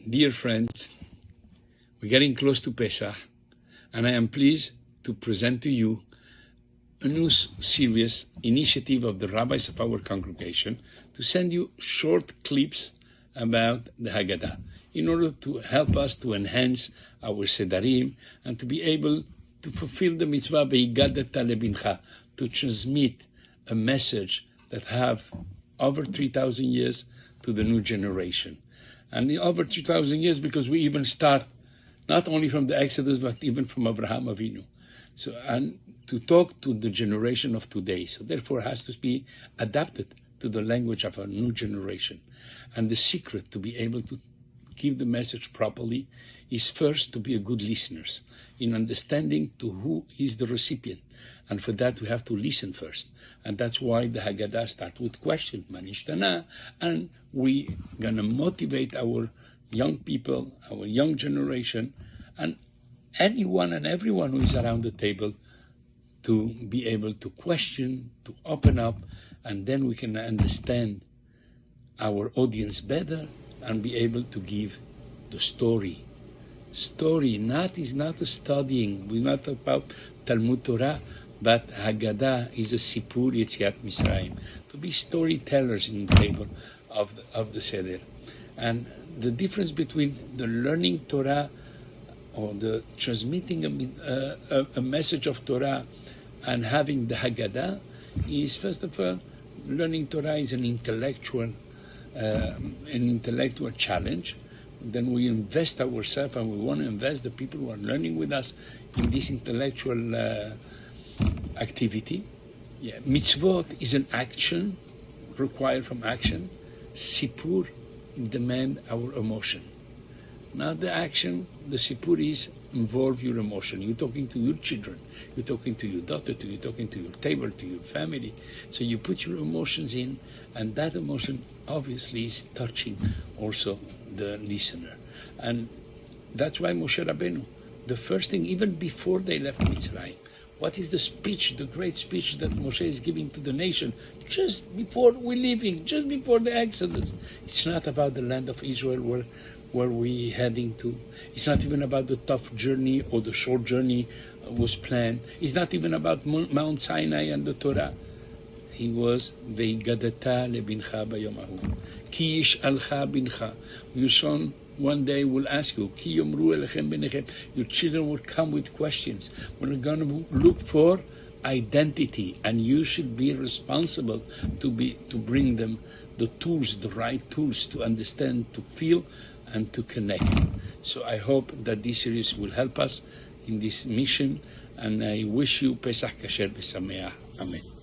Dear friends, we're getting close to Pesach, and I am pleased to present to you a new serious initiative of the rabbis of our congregation to send you short clips about the Hagaddah in order to help us to enhance our sedarim and to be able to fulfill the mitzvah Hagaddah lebincha, to transmit a message that have over 3,000 years to the new generation. And in over 3,000 years, because we even start not only from the Exodus, but even from Abraham Avinu. So, and to talk to the generation of today. So therefore it has to be adapted to the language of our new generation. And the secret to be able to give the message properly is first to be a good listeners in understanding to who is the recipient. And for that we have to listen first. And that's why the Hagaddah starts with question, Manishtana, and we gonna motivate our young people, our young generation, and anyone and everyone who is around the table to be able to question, to open up, and then we can understand our audience better and be able to give the story. Story is not a studying, we're not about Talmud Torah, but Hagaddah is a Sipur Yetziat Mitzrayim, to be storytellers in the table of the Seder. And the difference between the learning Torah or the transmitting a message of Torah and having the Hagaddah is, first of all, learning Torah is an intellectual challenge. Then we invest ourselves, and we want to invest the people who are learning with us in this intellectual activity. Mitzvot is an action, required from action. Sipur demand our emotion. Now the action, the Sipur is involve your emotion. You're talking to your children, you're talking to your daughter, you're talking to your table, to your family. So you put your emotions in, and that emotion obviously is touching also the listener. And that's why Moshe Rabbeinu, the first thing, even before they left Mitzrayim, what is the speech, the great speech that Moshe is giving to the nation just before we're leaving, just before the Exodus? It's not about the land of Israel where we're heading to. It's not even about the tough journey or the short journey was planned. It's not even about Mount Sinai and the Torah. He was Ve'higaddata lebincha bayom hahu. Ki yish'alcha bincha. Your son one day will ask you, Ki yomru elechem benechem. Your children will come with questions. We're going to look for identity, and you should be responsible to bring them the tools, the right tools to understand, to feel, and to connect. So I hope that this series will help us in this mission, and I wish you Pesach Kasher V'Sameach. Amen.